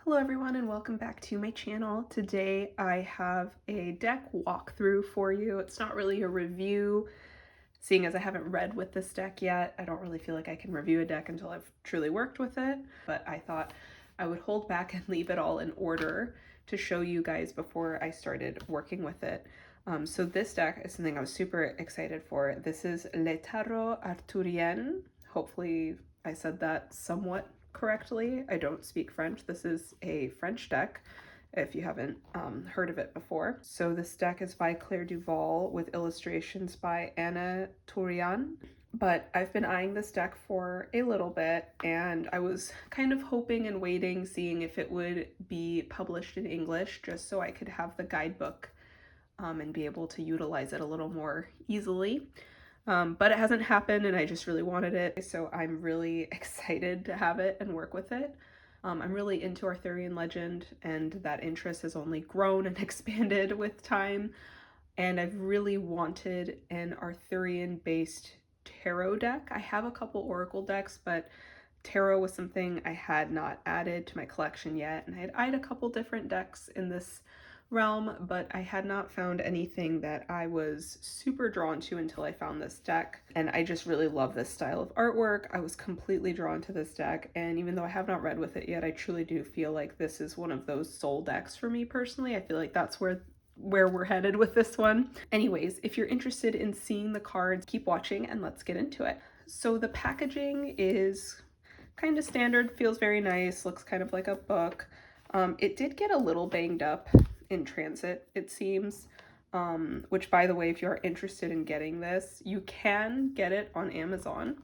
Hello everyone and welcome back to my channel. Today I have a deck walkthrough for you. It's not really a review, seeing as I haven't read with this deck yet. I don't really feel like I can review a deck until I've truly worked with it, but I thought I would hold back and leave it all in order to show you guys before I started working with it. So this deck is something I was super excited for. This is Le Tarot Arthurien. Hopefully I said that somewhat correctly. I don't speak French. This is a French deck if you haven't heard of it before. So this deck is by Duval with illustrations by Tourian. But I've been eyeing this deck for a little bit and I was kind of hoping and waiting, seeing if it would be published in English just so I could have the guidebook and be able to utilize it a little more easily. But it hasn't happened and I just really wanted it, so I'm really excited to have it and work with it. I'm really into Arthurian legend and that interest has only grown and expanded with time, and I've really wanted an Arthurian based tarot deck. I have a couple oracle decks, but tarot was something I had not added to my collection yet, and I had eyed a couple different decks in this realm, but I had not found anything that I was super drawn to until I found this deck. And I just really love this style of artwork. I was completely drawn to this deck, and even though I have not read with it yet, I truly do feel like this is one of those soul decks for me personally. I feel like that's where we're headed with this one. Anyways, if you're interested in seeing the cards, keep watching and let's get into it. So the packaging is kind of standard, feels very nice, looks kind of like a book. It did get a little banged up in transit, it seems, which, by the way, if you're interested in getting this, you can get it on Amazon.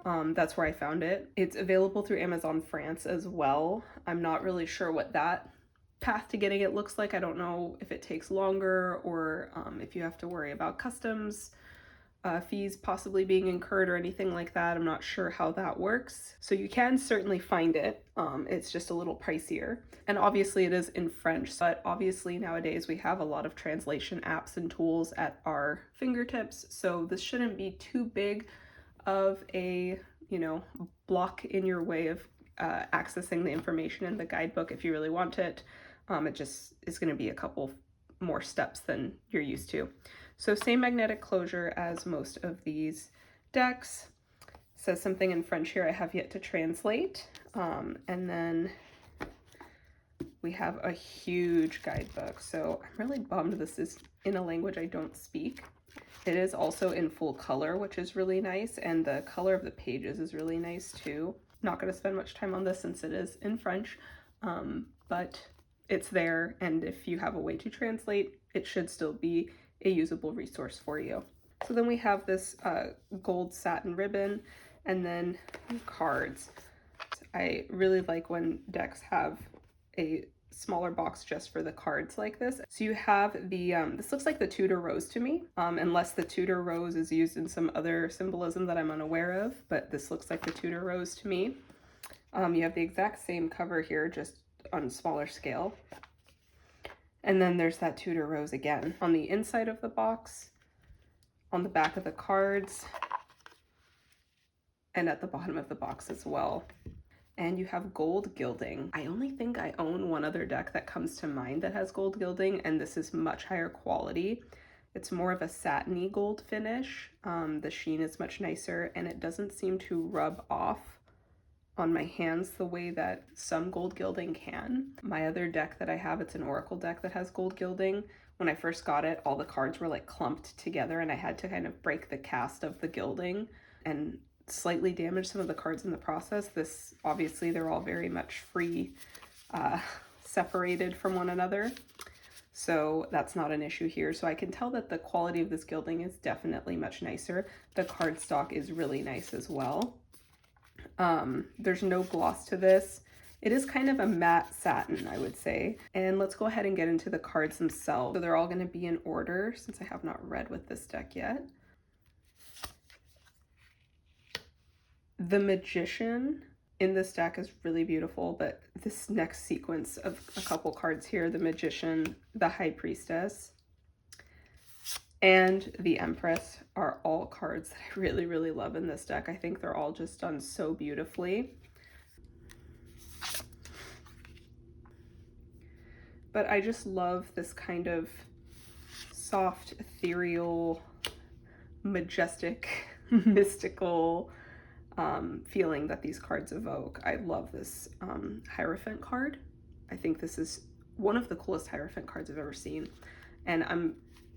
That's where I found it. It's available through Amazon France as well. I'm not really sure what that path to getting it looks like. I don't know if it takes longer or if you have to worry about customs fees possibly being incurred or anything like that. I'm not sure how that works. So you can certainly find it. It's just a little pricier. And obviously it is in French, but obviously nowadays we have a lot of translation apps and tools at our fingertips. So this shouldn't be too big of a, block in your way of accessing the information in the guidebook if you really want it. It just is going to be a couple more steps than you're used to. So same magnetic closure as most of these decks. It says something in French here I have yet to translate. And then we have a huge guidebook. So I'm really bummed this is in a language I don't speak. It is also in full color, which is really nice. And the color of the pages is really nice too. Not going to spend much time on this since it is in French, but it's there. And if you have a way to translate, it should still be a usable resource for you. So then we have this gold satin ribbon and then cards. I really like when decks have a smaller box just for the cards like this. So you have the, this looks like the Tudor rose to me, unless the Tudor rose is used in some other symbolism that I'm unaware of, but this looks like the Tudor rose to me. You have the exact same cover here, just on a smaller scale. And then there's that Tudor rose again on the inside of the box, on the back of the cards, and at the bottom of the box as well. And you have gold gilding. I only think I own one other deck that comes to mind that has gold gilding, and this is much higher quality. It's more of a satiny gold finish. The sheen is much nicer, and it doesn't seem to rub off on my hands the way that some gold gilding can. My other deck that I have, it's an oracle deck that has gold gilding. When I first got it, all the cards were like clumped together and I had to kind of break the cast of the gilding and slightly damage some of the cards in the process. This, obviously, they're all very much free, separated from one another. So that's not an issue here. So I can tell that the quality of this gilding is definitely much nicer. The cardstock is really nice as well. There's no gloss to this. It is kind of a matte satin, I would say. And let's go ahead and get into the cards themselves. So they're all going to be in order since I have not read with this deck yet. The Magician in this deck is really beautiful, but this next sequence of a couple cards here, the Magician, the High Priestess, and the Empress are all cards that I really, really love in this deck. I think they're all just done so beautifully. but I just love this kind of soft, ethereal, majestic, mystical feeling that these cards evoke. I love this Hierophant card. I think this is one of the coolest Hierophant cards I've ever seen. And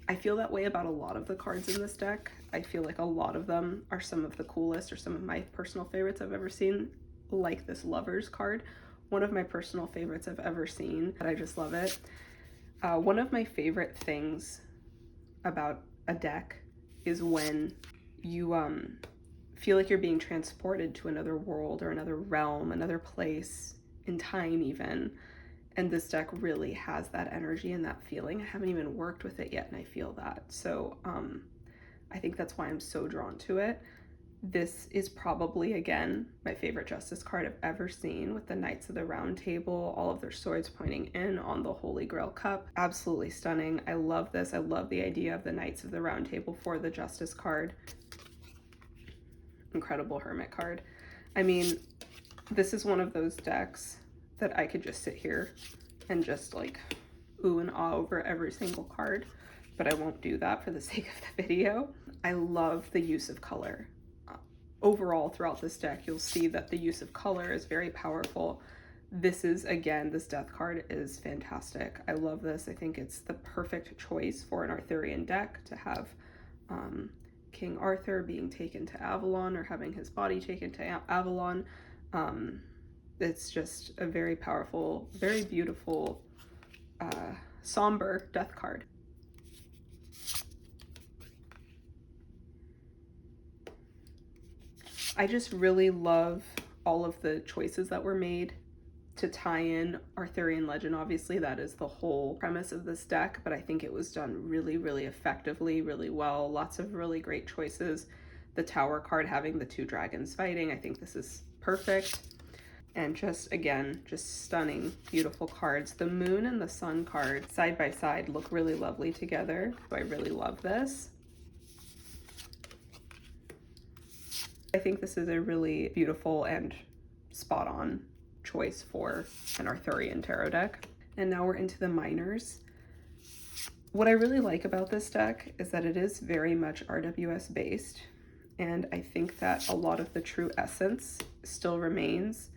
I feel that way about a lot of the cards in this deck. I feel like a lot of them are some of the coolest or some of my personal favorites I've ever seen, like this Lovers card. One of my personal favorites I've ever seen, and I just love it. One of my favorite things about a deck is when you feel like you're being transported to another world or another realm, another place in time even. And this deck really has that energy and that feeling. I haven't even worked with it yet and I feel that. So I think that's why I'm so drawn to it. This is probably, again, my favorite Justice card I've ever seen, with the Knights of the Round Table, all of their swords pointing in on the Holy Grail Cup. Absolutely stunning. I love this. I love the idea of the Knights of the Round Table for the Justice card. Incredible Hermit card. I mean, this is one of those decks that I could just sit here and just like ooh and ah over every single card, but I won't do that for the sake of the video. I love the use of color. Overall, throughout this deck, you'll see that the use of color is very powerful. This is, again, this Death card is fantastic. I love this. I think it's the perfect choice for an Arthurian deck to have King Arthur being taken to Avalon or having his body taken to Avalon. It's just a very powerful, very beautiful, somber Death card. I just really love all of the choices that were made to tie in Arthurian legend. Obviously, that is the whole premise of this deck, but I think it was done really, really effectively, really well. Lots of really great choices. The Tower card having the two dragons fighting, I think this is perfect. And just, again, just stunning, beautiful cards. The Moon and the Sun card side by side look really lovely together. So I really love this. I think this is a really beautiful and spot on choice for an Arthurian tarot deck. And now we're into the minors. What I really like about this deck is that it is very much RWS based, and I think that a lot of the true essence still remains.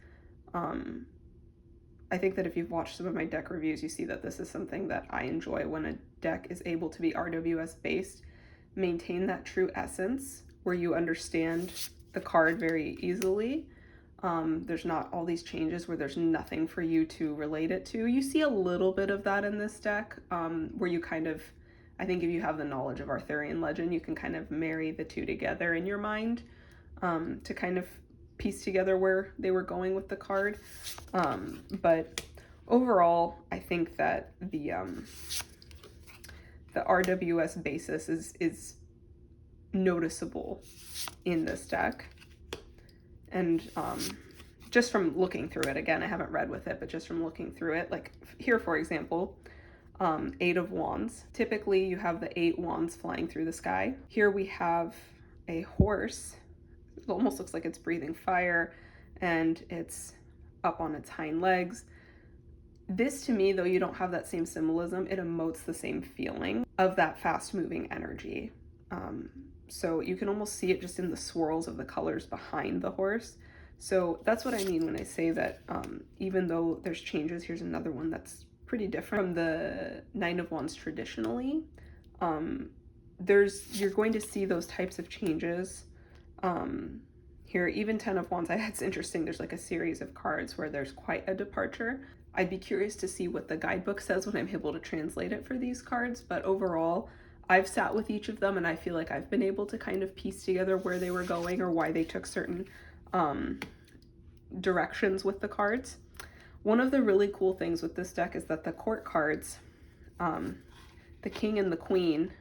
I think that if you've watched some of my deck reviews, you see that this is something that I enjoy, when a deck is able to be RWS based, maintain that true essence where you understand the card very easily. There's not all these changes where there's nothing for you to relate it to. You see a little bit of that in this deck, where you kind of, I think if you have the knowledge of Arthurian legend, you can kind of marry the two together in your mind to kind of piece together where they were going with the card. But overall, I think that the RWS basis is noticeable in this deck. And just from looking through it, again, I haven't read with it, but just from looking through it, like here, for example, 8 of Wands. Typically, you have the 8 wands flying through the sky. Here we have a horse. It almost looks like it's breathing fire, and it's up on its hind legs. This, to me, though you don't have that same symbolism, it emotes the same feeling of that fast-moving energy. So you can almost see it just in the swirls of the colors behind the horse. So that's what I mean when I say that even though there's changes, here's another one that's pretty different from the 9 of Wands traditionally. You're going to see those types of changes. Here, even 10 of Wands, it's interesting, there's like a series of cards where there's quite a departure. I'd be curious to see what the guidebook says when I'm able to translate it for these cards, but overall, I've sat with each of them and I feel like I've been able to kind of piece together where they were going or why they took certain directions with the cards. One of the really cool things with this deck is that the court cards, the king and the queen,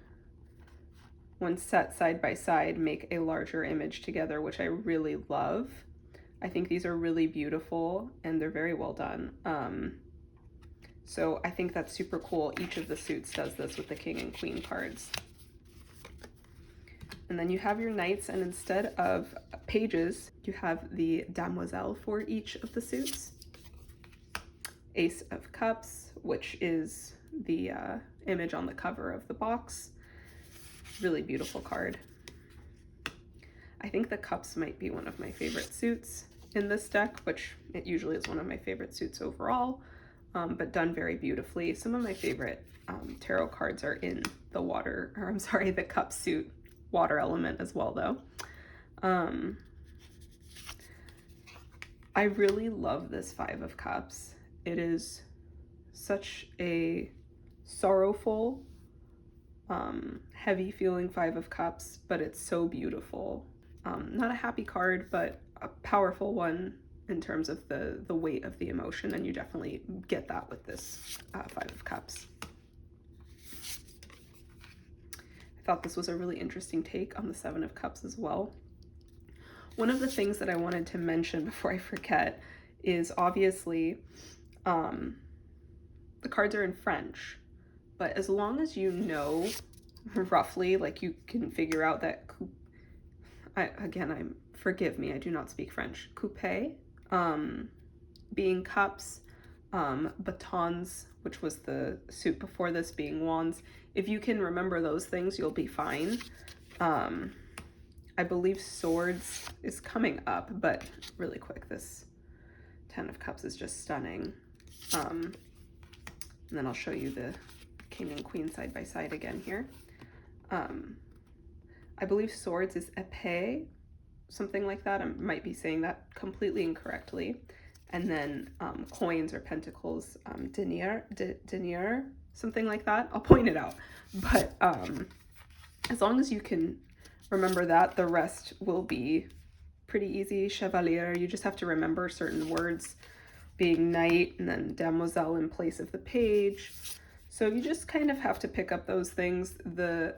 when set side by side, make a larger image together, which I really love. I think these are really beautiful and they're very well done. So I think that's super cool. Each of the suits does this with the king and queen cards. And then you have your knights, and instead of pages, you have the damoiselle for each of the suits. Ace of Cups, which is the image on the cover of the box. Really beautiful card. I think the cups might be one of my favorite suits in this deck, which it usually is one of my favorite suits overall, but done very beautifully. Some of my favorite tarot cards are in the water, or I'm sorry, the cup suit water element as well though. I really love this Five of Cups. It is such a sorrowful, heavy feeling Five of Cups, but it's so beautiful. Not a happy card, but a powerful one in terms of the weight of the emotion, and you definitely get that with this Five of Cups. I thought this was a really interesting take on the Seven of Cups as well. One of the things that I wanted to mention before I forget is obviously the cards are in French, but as long as you know roughly, like you can figure out that, forgive me, I do not speak French, coupe, being cups, batons, which was the suit before this, being wands. If you can remember those things, you'll be fine. I believe swords is coming up, but really quick, this Ten of Cups is just stunning. And then I'll show you the King and Queen side by side again here. I believe swords is épée, something like that. I might be saying that completely incorrectly. And then coins or pentacles, denier, something like that. I'll point it out. But as long as you can remember that, the rest will be pretty easy. Chevalier, you just have to remember certain words, being knight and then demoiselle in place of the page. So you just kind of have to pick up those things. The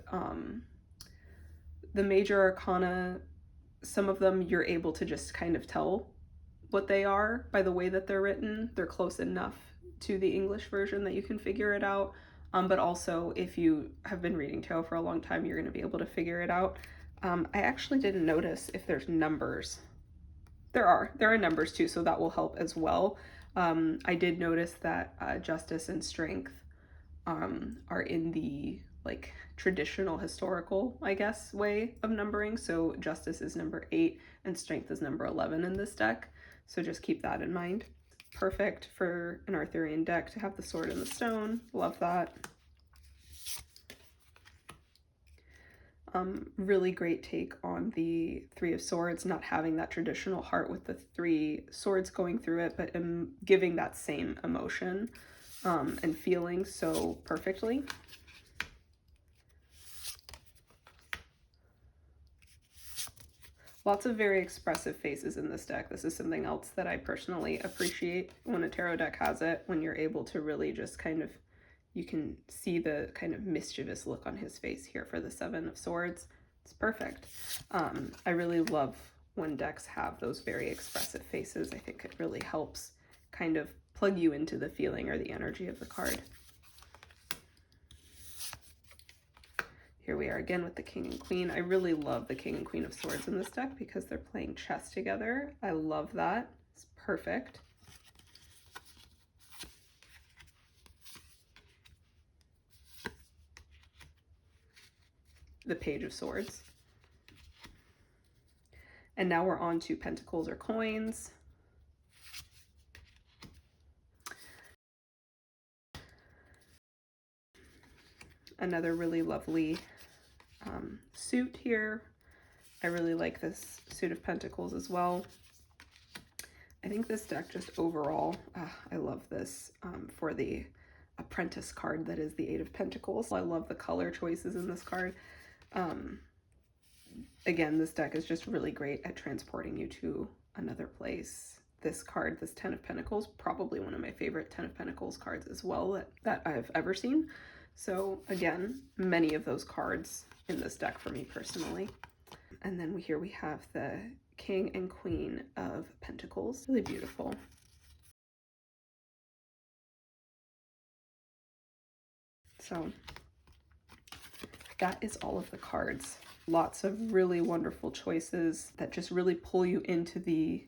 major arcana, some of them you're able to just kind of tell what they are by the way that they're written. They're close enough to the English version that you can figure it out. But also if you have been reading tarot for a long time, you're going to be able to figure it out. I actually didn't notice if there's numbers. There are numbers too, so that will help as well. I did notice that justice and strength are in the like traditional historical, I guess, way of numbering. So justice is number 8 and strength is number 11 in this deck. So just keep that in mind. Perfect for an Arthurian deck to have the sword and the stone. Love that. Really great take on the Three of Swords, not having that traditional heart with the 3 swords going through it, but giving that same emotion and feeling so perfectly. Lots of very expressive faces in this deck. This is something else that I personally appreciate when a tarot deck has it, when you're able to really just kind of, you can see the kind of mischievous look on his face here for the Seven of Swords. It's perfect. I really love when decks have those very expressive faces. I think it really helps kind of plug you into the feeling or the energy of the card. Here we are again with the King and Queen. I really love the King and Queen of Swords in this deck because they're playing chess together. I love that. It's perfect. The Page of Swords. And now we're on to pentacles or coins. Another really lovely suit here. I really like this suit of pentacles as well. I think this deck just overall, I love this for the apprentice card that is the Eight of Pentacles. I love the color choices in this card. Again, this deck is just really great at transporting you to another place. This card, this Ten of Pentacles, probably one of my favorite Ten of Pentacles cards as well that I've ever seen. So again, many of those cards in this deck for me personally. And then here we have the King and Queen of Pentacles. Really beautiful. So that is all of the cards. Lots of really wonderful choices that just really pull you into the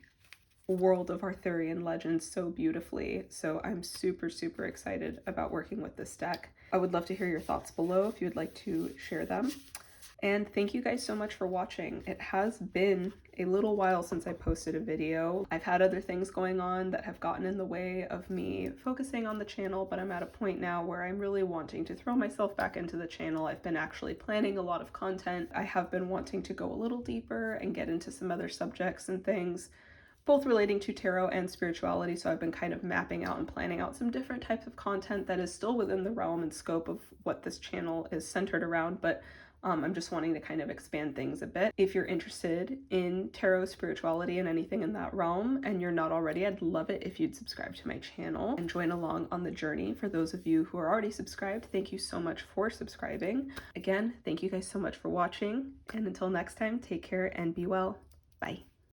world of Arthurian legends so beautifully. So I'm super, super excited about working with this deck. I would love to hear your thoughts below if you would like to share them. And thank you guys so much for watching. It has been a little while since I posted a video. I've had other things going on that have gotten in the way of me focusing on the channel, but I'm at a point now where I'm really wanting to throw myself back into the channel. I've been actually planning a lot of content. I have been wanting to go a little deeper and get into some other subjects and things, both relating to tarot and spirituality. So I've been kind of mapping out and planning out some different types of content that is still within the realm and scope of what this channel is centered around, but I'm just wanting to kind of expand things a bit. If you're interested in tarot, spirituality, and anything in that realm, and you're not already, I'd love it if you'd subscribe to my channel and join along on the journey. For those of you who are already subscribed, thank you so much for subscribing. Again, thank you guys so much for watching, and until next time, take care and be well. Bye.